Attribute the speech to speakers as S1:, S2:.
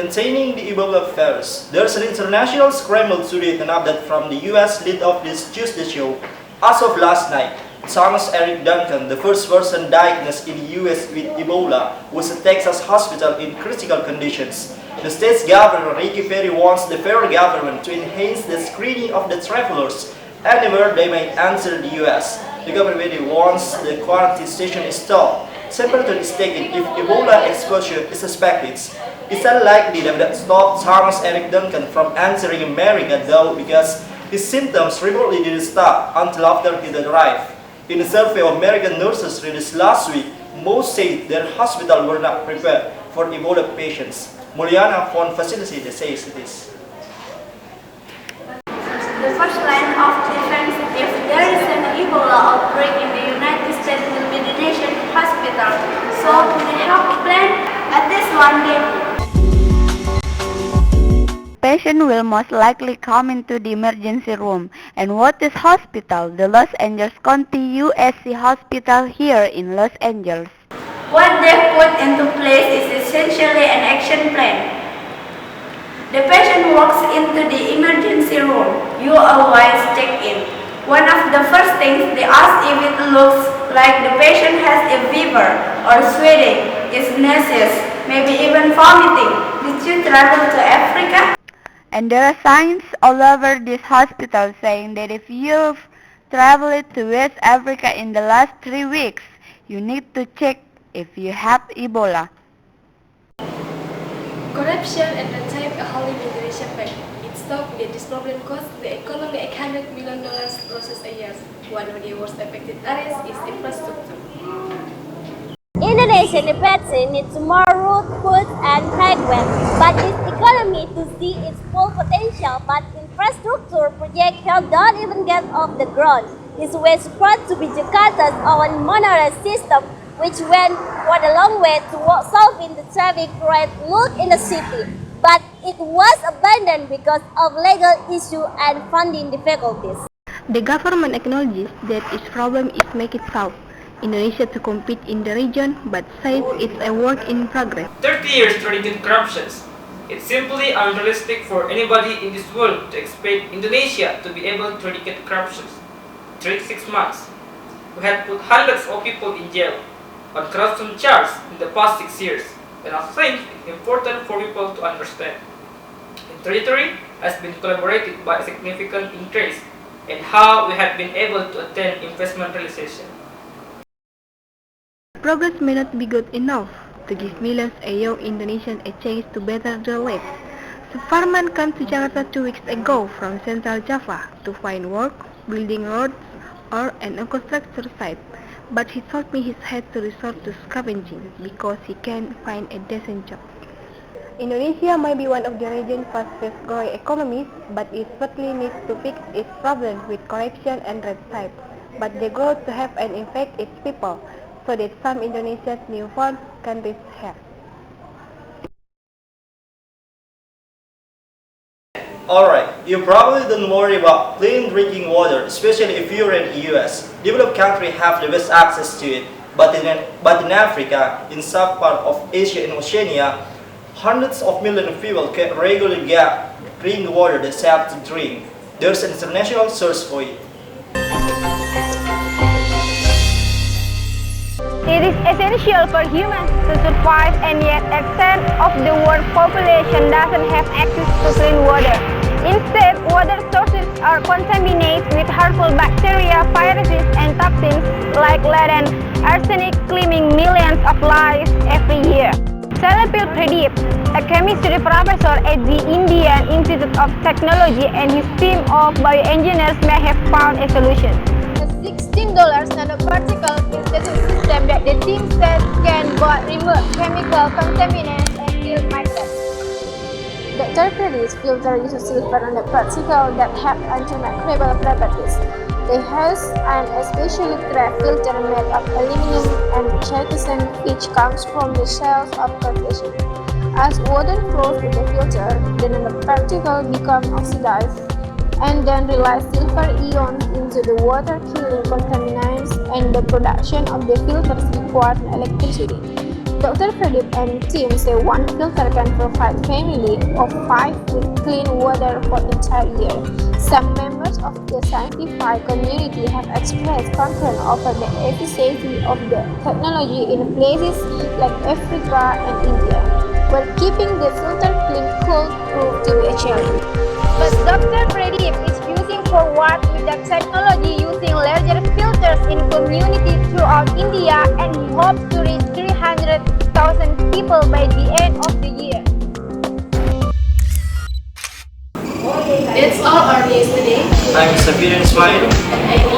S1: containing the Ebola virus. There's an international scramble today, an update from the US lead off this Tuesday show. As of last night, Thomas Eric Duncan, the first person diagnosed in the US with Ebola, was at Texas hospital in critical conditions. The state's governor, Ricky Perry, wants the federal government to enhance the screening of the travelers anywhere they may enter the US. The government wants the quarantine station stopped. Temperature is taken if Ebola exposure is suspected. It's unlikely that would stop Thomas Eric Duncan from entering America, though, because his symptoms reportedly didn't stop until after he arrived. In a survey of American nurses released last week, most said their hospitals were not prepared for Ebola patients. Moliana from facility says this.
S2: The first line of defense if there is an Ebola outbreak in the United States will be the nation's hospital. So we have a plan at this one day.
S3: Patient will most likely come into the emergency room. And what is hospital? The Los Angeles County USC Hospital here in Los Angeles.
S2: What they've put into place is essentially an action plan. The patient walks into the emergency room. You always check in. One of the first things they ask if it looks like the patient has a fever or sweating, is nauseous, maybe even vomiting. Did you travel to Africa?
S3: And there are signs all over this hospital saying that if you've traveled to West Africa in the last 3 weeks, you need to check if you have Ebola.
S4: Corruption and red tape a whole immigration pact. It stopped that this problem cost the economy $800 million losses a year. One of the worst affected areas is infrastructure.
S5: Indonesia needs more road, food, and highways, but its economy to see its full potential, but infrastructure projects don't even get off the ground. This was brought to be Jakarta's own monorail system, which went quite a long way to solving the traffic red look in the city. But it was abandoned because of legal issues and funding difficulties.
S3: The government acknowledges that its problem is make itself Indonesia to compete in the region, but says it's a work in progress.
S6: 30 years to eradicate corruption. It's simply unrealistic for anybody in this world to expect Indonesia to be able to eradicate corruption. 36 months. We had put hundreds of people in jail on corruption charges in the past 6 years, and I think it's important for people to understand. The territory has been collaborated by a significant increase in how we have been able to attain investment realization.
S3: Progress may not be good enough to give millions of young Indonesians a chance to better their lives. Suparman came to Jakarta 2 weeks ago from Central Java to find work, building roads, or an infrastructure site. But he told me he had to resort to scavenging because he can't find a decent job. Indonesia may be one of the region's fastest growing economies, but it certainly needs to fix its problems with corruption and red tape. But the goal to have an impact its people, so that some Indonesia's newfound countries have.
S1: Alright, you probably don't worry about clean drinking water, especially if you're in the US. Developed countries have the best access to it, but in Africa, in some part of Asia and Oceania, hundreds of millions of people can regularly get clean water that's safe to drink. There's an international source for it.
S7: It is essential for humans to survive, and yet a third of the world population doesn't have access to clean water. Instead, water sources are contaminated with harmful bacteria, viruses, and toxins like lead and arsenic, claiming millions of lives every year. Salepil Pradeep, a chemistry professor at the Indian Institute of Technology, and his team of bioengineers may have found a solution.
S8: $16 nanoparticle filtration system that the team says can both remove chemical contaminants and kill microbes. The Japanese filter uses silver nanoparticle that have antimicrobial properties. They use an especially craft filter made of aluminum and chitin, which comes from the shells of crustaceans. As water flows through the filter, the nanoparticle become oxidized and then release silver ions into the water, killing contaminants, and the production of the filters requires electricity. Dr. Philip and team say one filter can provide family of 5 with clean water for entire year. Some members of the scientific community have expressed concern over the efficiency of the technology in places like Africa and India, where keeping the filter clean could prove to be a challenge.
S7: But Dr. Pradeep is using forward with the technology using larger filters in communities throughout India, and he hopes to reach 300,000 people by the end of the year.
S4: That's all our news today.
S1: I'm Sabir Ismail.
S4: And